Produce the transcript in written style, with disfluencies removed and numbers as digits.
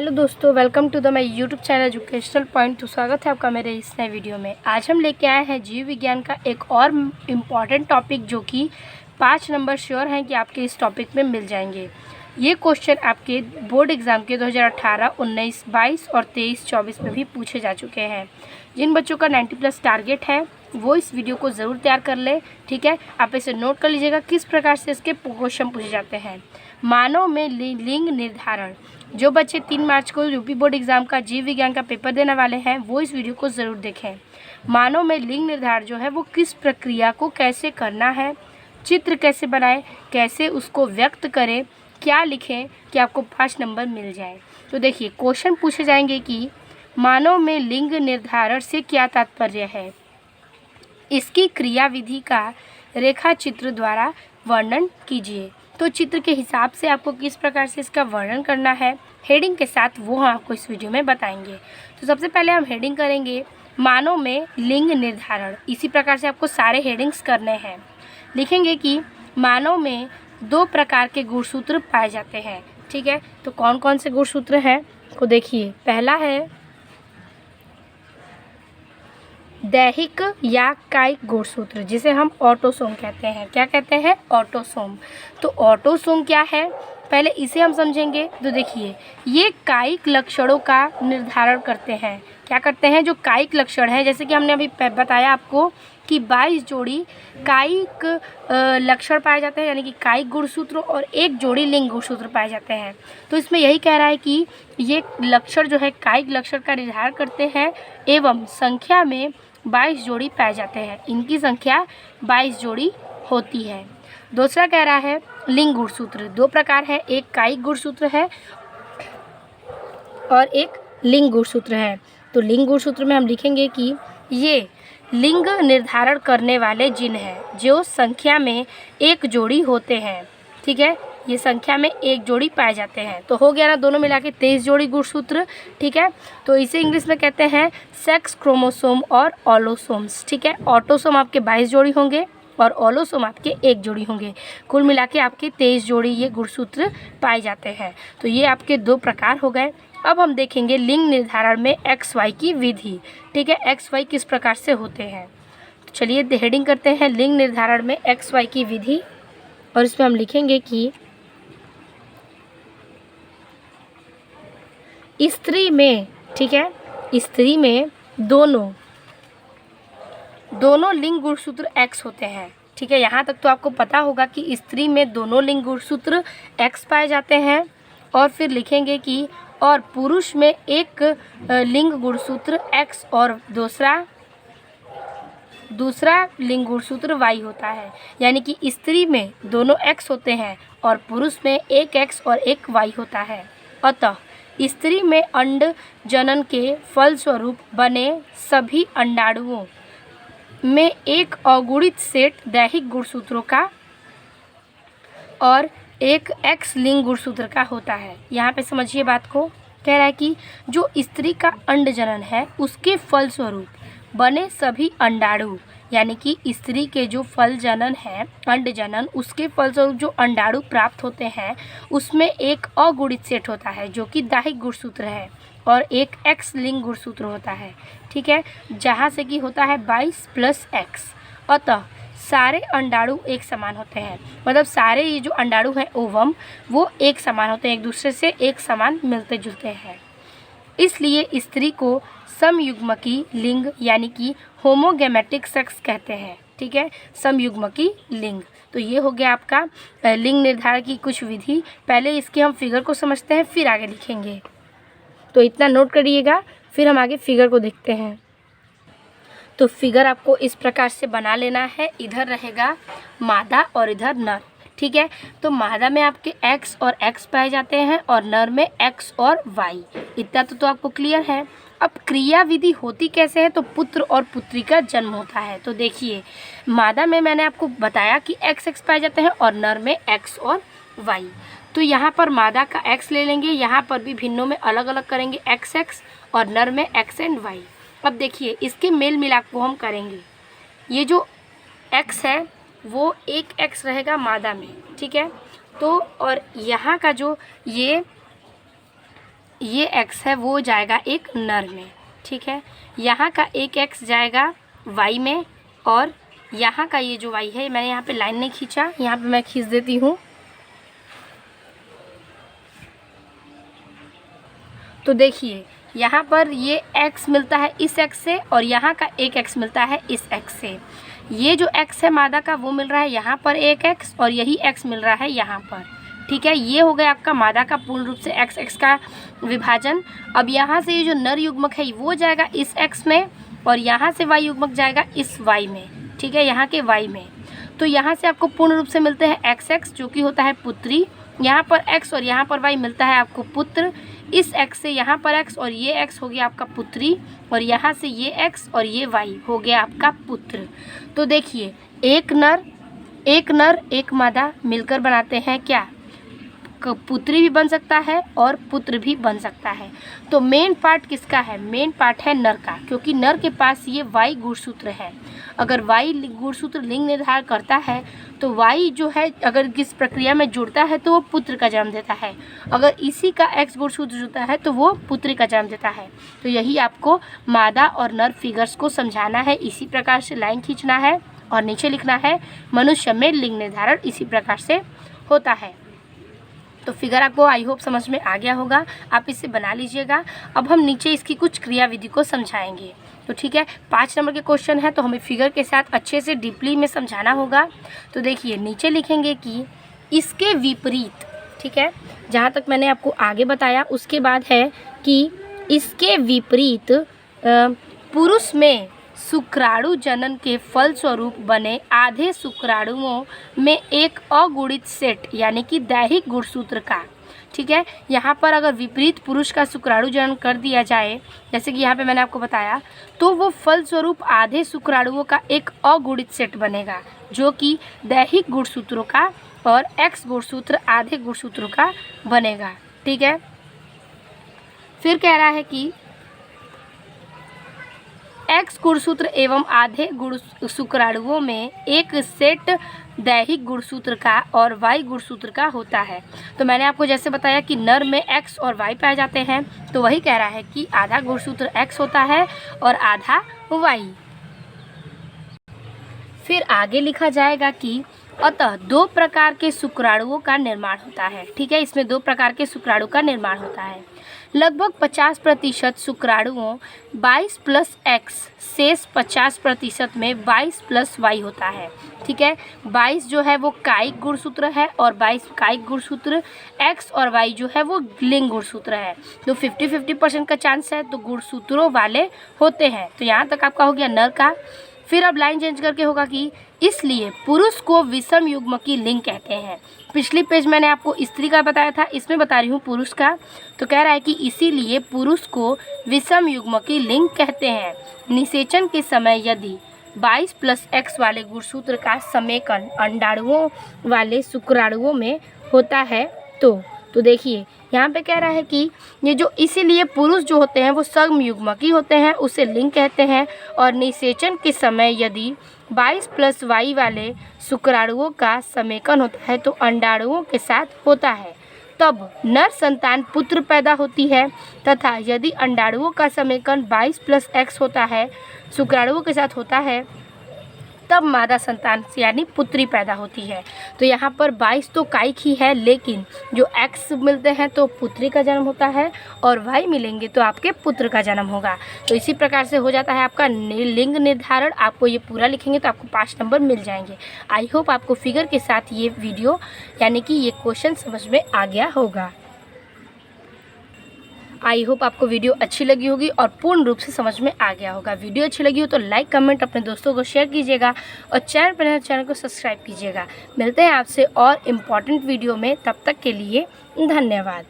Hello दोस्तों, welcome to the my YouTube channel educational point. तो स्वागत है आपका मेरे इस नए वीडियो में। आज हम लेके आए हैं जीव विज्ञान का एक और इम्पॉर्टेंट टॉपिक, जो कि 5 नंबर श्योर हैं कि आपके इस टॉपिक में मिल जाएंगे। ये क्वेश्चन आपके बोर्ड एग्जाम के 2018, 19, 22 और 23, 24 में भी पूछे जा चुके हैं। जिन बच्चों का 90+ टारगेट है वो इस वीडियो को ज़रूर तैयार कर ले, ठीक है। आप इसे नोट कर लीजिएगा किस प्रकार से इसके क्वेश्चन पूछे जाते हैं। मानव में लिंग निर्धारण, जो बच्चे 3 मार्च को यूपी बोर्ड एग्जाम का जीव विज्ञान का पेपर देने वाले हैं वो इस वीडियो को ज़रूर देखें। मानव में लिंग निर्धारण जो है वो किस प्रक्रिया को कैसे करना है, चित्र कैसे बनाएं, कैसे उसको व्यक्त करें, क्या लिखें कि आपको 5 नंबर मिल जाए। तो देखिए, क्वेश्चन पूछे जाएंगे कि मानव में लिंग निर्धारण से क्या तात्पर्य है, इसकी क्रियाविधि का रेखा चित्र द्वारा वर्णन कीजिए। तो चित्र के हिसाब से आपको किस प्रकार से इसका वर्णन करना है हेडिंग के साथ, वो हम आपको इस वीडियो में बताएंगे। तो सबसे पहले हम हेडिंग करेंगे मानव में लिंग निर्धारण। इसी प्रकार से आपको सारे हेडिंग्स करने हैं। लिखेंगे कि मानव में 2 प्रकार के गुणसूत्र पाए जाते हैं, ठीक है। तो कौन कौन से गुणसूत्र हैं को देखिए। पहला है दैहिक या कायिक गुणसूत्र, जिसे हम ऑटोसोम कहते हैं। क्या कहते हैं? ऑटोसोम। तो ऑटोसोम क्या है, पहले इसे हम समझेंगे। तो देखिए, ये कायिक लक्षणों का निर्धारण करते हैं। क्या करते हैं? जो कायिक लक्षण है, जैसे कि हमने अभी बताया आपको कि 22 जोड़ी कायिक लक्षण पाए जाते हैं, यानी कि कायिक गुणसूत्र, और 1 जोड़ी लिंग गुणसूत्र पाए जाते हैं। तो इसमें यही कह रहा है कि ये लक्षण जो है कायिक लक्षण का निर्धारण करते हैं एवं संख्या में 22 जोड़ी पाए जाते हैं। इनकी संख्या 22 जोड़ी होती है। दूसरा कह रहा है लिंग गुणसूत्र। 2 प्रकार है, एक कायिक गुणसूत्र है और एक लिंग गुणसूत्र है। तो लिंग गुणसूत्र में हम लिखेंगे कि ये लिंग निर्धारण करने वाले जिन हैं, जो संख्या में 1 जोड़ी होते हैं, ठीक है। ये संख्या में 1 जोड़ी पाए जाते हैं। तो हो गया ना, दोनों मिला के 23 जोड़ी गुणसूत्र, ठीक है। तो इसे इंग्लिश में कहते हैं सेक्स क्रोमोसोम और ऑलोसोम्स, ठीक है। ऑटोसोम आपके 22 जोड़ी होंगे और ऑलोसोम आपके 1 जोड़ी होंगे। कुल मिला के आपके 23 जोड़ी ये गुणसूत्र पाए जाते हैं। तो ये आपके 2 प्रकार हो गए। अब हम देखेंगे लिंग निर्धारण में XY की विधि, ठीक है। XY किस प्रकार से होते हैं, तो चलिए हेडिंग करते हैं लिंग निर्धारण में XY की विधि। और इसमें हम लिखेंगे कि स्त्री में, ठीक है, स्त्री में दोनों लिंग गुणसूत्र X होते हैं, ठीक है। यहाँ तक तो आपको पता होगा कि स्त्री में दोनों लिंग गुणसूत्र X पाए जाते हैं। और फिर लिखेंगे कि और पुरुष में 1 लिंग गुणसूत्र X और दूसरा लिंग गुणसूत्र Y होता है। यानी कि स्त्री में दोनों X होते हैं और पुरुष में 1 X और 1 Y होता है। अतः स्त्री में अंड जनन के फलस्वरूप बने सभी अंडाणुओं में एक अगुणित सेट दैहिक गुणसूत्रों का और 1 X लिंग गुणसूत्र का होता है। यहाँ पे समझिए बात को। कह रहा है कि जो स्त्री का अंड जनन है उसके फलस्वरूप बने सभी अंडाणु, यानी कि स्त्री के जो फल जनन है, अंड जनन, उसके फलस्वरूप जो अंडाणु प्राप्त होते हैं उसमें एक अगुणित सेट होता है जो कि दैहिक गुणसूत्र है और 1 X लिंग गुणसूत्र होता है, ठीक है। जहाँ से कि होता है 22 + X। अतः सारे अंडाणु एक समान होते हैं, मतलब सारे ये जो अंडाणु हैं ओवम, वो एक समान होते हैं, एक दूसरे से एक समान मिलते जुलते हैं। इसलिए स्त्री को समयुग्मकी लिंग यानी कि होमोगैमेटिक सेक्स कहते हैं, ठीक है। समयुग्मकी लिंग। तो ये हो गया आपका लिंग निर्धारण की कुछ विधि। पहले इसके हम फिगर को समझते हैं, फिर आगे लिखेंगे। तो इतना नोट करिएगा, फिर हम आगे फिगर को देखते हैं। तो फिगर आपको इस प्रकार से बना लेना है। इधर रहेगा मादा और इधर नर, ठीक है। तो मादा में आपके X और X पाए जाते हैं और नर में X और Y। इतना तो आपको क्लियर है। अब क्रिया विधि होती कैसे है, तो पुत्र और पुत्री का जन्म होता है। तो देखिए, मादा में मैंने आपको बताया कि XX पाए जाते हैं और नर में X और Y। तो यहाँ पर मादा का X ले लेंगे, यहाँ पर भी भिन्नों में अलग अलग करेंगे XX और नर में X एंड Y। अब देखिए, इसके मेल मिलाप को हम करेंगे। ये जो X है वो 1 X रहेगा मादा में, ठीक है। तो और यहाँ का जो ये ये x है वो जाएगा एक नर में, ठीक है। यहाँ का एक x जाएगा y में, और यहाँ का ये जो y है, मैंने यहाँ पे लाइन नहीं खींचा, यहाँ पे मैं खींच देती हूँ। तो देखिए यहाँ पर ये x मिलता है इस x से, और यहाँ का एक x मिलता है इस x से। ये जो x है मादा का वो मिल रहा है यहाँ पर एक x, और यही x मिल रहा है यहाँ पर, ठीक है। ये हो गया आपका मादा का पूर्ण रूप से x का विभाजन। अब यहाँ से ये जो नर युग्मक है वो जाएगा इस x में, और यहाँ से y युग्मक जाएगा इस y में, ठीक है, यहाँ के y में। तो यहाँ से आपको पूर्ण रूप से मिलते हैं x जो कि होता है पुत्री, यहाँ पर x और यहाँ पर y मिलता है आपको पुत्र। इस x से यहाँ पर x और ये x हो गया आपका पुत्री, और यहाँ से ये x और ये y हो गया आपका पुत्र। तो देखिए एक नर एक मादा मिलकर बनाते हैं क्या, पुत्री भी बन सकता है और पुत्र भी बन सकता है। तो मेन पार्ट किसका है, मेन पार्ट है नर का, क्योंकि नर के पास ये Y गुणसूत्र है। अगर Y गुणसूत्र लिंग निर्धारण करता है तो Y जो है अगर किस प्रक्रिया में जुड़ता है तो वो पुत्र का जन्म देता है, अगर इसी का X गुणसूत्र जुड़ता है तो वो पुत्री का जन्म देता है। तो यही आपको मादा और नर फिगर्स को समझाना है, इसी प्रकार से लाइन खींचना है और नीचे लिखना है मनुष्य में लिंग निर्धारण इसी प्रकार से होता है। तो फिगर आपको आई होप समझ में आ गया होगा, आप इसे बना लीजिएगा। अब हम नीचे इसकी कुछ क्रिया विधि को समझाएंगे। तो ठीक है, 5 नंबर के क्वेश्चन है तो हमें फिगर के साथ अच्छे से डीपली में समझाना होगा। तो देखिए नीचे लिखेंगे कि इसके विपरीत, ठीक है, जहाँ तक मैंने आपको आगे बताया उसके बाद है कि इसके विपरीत पुरुष में शुक्राणु जनन के फलस्वरूप बने आधे शुक्राणुओं में एक अगुणित सेट यानी कि दैहिक गुणसूत्र का, ठीक है, यहाँ पर अगर विपरीत पुरुष का शुक्राणु जनन कर दिया जाए जैसे कि यहाँ पे मैंने आपको बताया, तो वो फलस्वरूप आधे शुक्राणुओं का एक अगुणित सेट बनेगा जो कि दैहिक गुणसूत्रों का और एक्स गुणसूत्र आधे गुणसूत्रों का बनेगा, ठीक है। फिर कह रहा है कि एक्स गुणसूत्र एवं आधे गुण शुक्राणुओं में एक सेट दैहिक गुणसूत्र का और वाई गुणसूत्र का होता है। तो मैंने आपको जैसे बताया कि नर में एक्स और वाई पाए जाते हैं, तो वही कह रहा है कि आधा गुणसूत्र एक्स होता है और आधा वाई। फिर आगे लिखा जाएगा कि अतः 2 प्रकार के शुक्राणुओं का निर्माण होता है, ठीक है, इसमें 2 प्रकार के शुक्राणु का निर्माण होता है। लगभग 50% शुक्राणुओं 22 प्लस एक्स, शेष 50% में 22 प्लस वाई होता है, ठीक है। 22 जो है वो कायिक गुणसूत्र है और 22 कायिक गुणसूत्र, एक्स और वाई जो है वो लिंग गुणसूत्र है। तो 50-50% का चांस है, तो गुणसूत्रों वाले होते हैं। तो यहाँ तक आपका हो गया नर का। फिर अब लाइन चेंज करके होगा कि इसलिए पुरुष को विषम युग्मकी लिंग कहते हैं। पिछली पेज मैंने आपको स्त्री का बताया था, इसमें बता रही हूँ पुरुष का। तो कह रहा है कि इसीलिए पुरुष को विषम युग्मकी लिंग कहते हैं। निषेचन के समय यदि 22 प्लस एक्स वाले गुणसूत्र का समेकन अंडाणुओं वाले शुक्राणुओं में होता है तो देखिए यहाँ पे कह रहा है कि ये जो इसीलिए पुरुष जो होते हैं वो सम युग्मकी होते हैं, उसे लिंग कहते हैं। और निषेचन के समय यदि 22 प्लस वाई वाले शुक्राणुओं का समेकन होता है तो अंडाणुओं के साथ होता है, तब नर संतान पुत्र पैदा होती है। तथा यदि अंडाणुओं का समेकन 22 प्लस एक्स होता है शुक्राणुओं के साथ होता है, तब मादा संतान यानी पुत्री पैदा होती है। तो यहाँ पर 22 तो कायिक ही है, लेकिन जो एक्स मिलते हैं तो पुत्री का जन्म होता है और वाई मिलेंगे तो आपके पुत्र का जन्म होगा। तो इसी प्रकार से हो जाता है आपका लिंग निर्धारण। आपको ये पूरा लिखेंगे तो आपको 5 नंबर मिल जाएंगे। आई होप आपको फिगर के साथ ये वीडियो यानी कि ये क्वेश्चन समझ में आ गया होगा। आई होप आपको वीडियो अच्छी लगी होगी और पूर्ण रूप से समझ में आ गया होगा। वीडियो अच्छी लगी हो तो लाइक कमेंट अपने दोस्तों को शेयर कीजिएगा और चैनल पर नए चैनल को सब्सक्राइब कीजिएगा। मिलते हैं आपसे और इम्पॉर्टेंट वीडियो में, तब तक के लिए धन्यवाद।